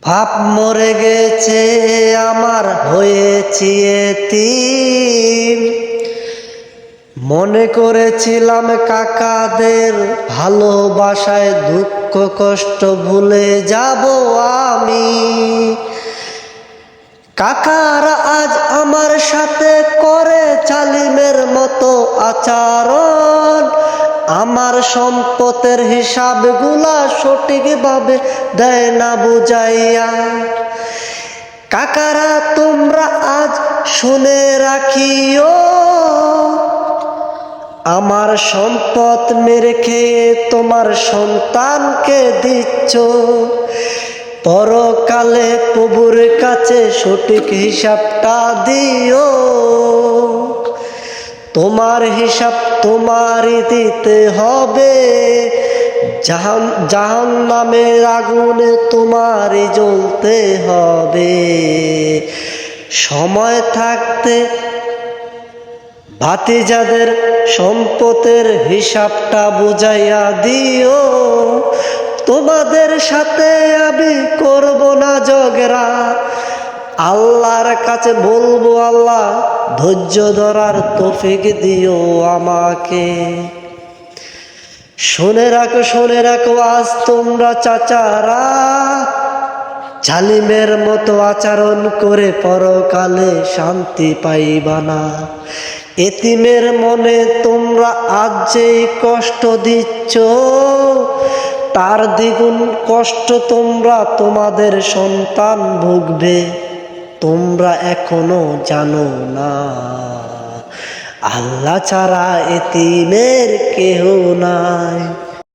বাপ মরে গেছে আমার, হয়েছি এতিম। মনে করেছিলাম কাকাদের ভালোবাসায় দুঃখ কষ্ট ভুলে যাব আমি। কাকারা আজ আমার সাথে করে জালিমের মতো আচরণ। আমার সম্পদের হিসাবগুলা সঠিকভাবে দেয় না বুঝাইয়া। কাকারা তোমরা আজ শুনে রাখিও, আমার সম্পদ মেরে খেয়ে তোমার সন্তানকে দিচ্ছ। পরকালে প্রভুর কাছে সঠিক হিসাবটা দিও। তোমার হিসাব তোমারই দিতে হবে। জাহান্নামের আগুনে তোমারই জ্বলতে হবে। সময় থাকতে ভাতিজাদের সম্পদের হিসাবটা বুঝাইয়া দিও। তোমাদের সাথে আমি করব না ঝগড়া। আল্লাহর কাছে বলবো, আল্লাহ ধৈর্য ধরার তৌফিক দিও আমাকে। শুনে রাখো আজ তোমরা চাচারা, জালিমের মতো আচরণ করে পরকালে শান্তি পাইবা না। এতিমের মনে তোমরা আজ যেই কষ্ট দিচ্ছ, তার দ্বিগুণ কষ্ট তোমরা তোমাদের সন্তান ভুগবে। তোমরা এখনো জানো না, আল্লাহ ছাড়া এতিমের কেহ নাই।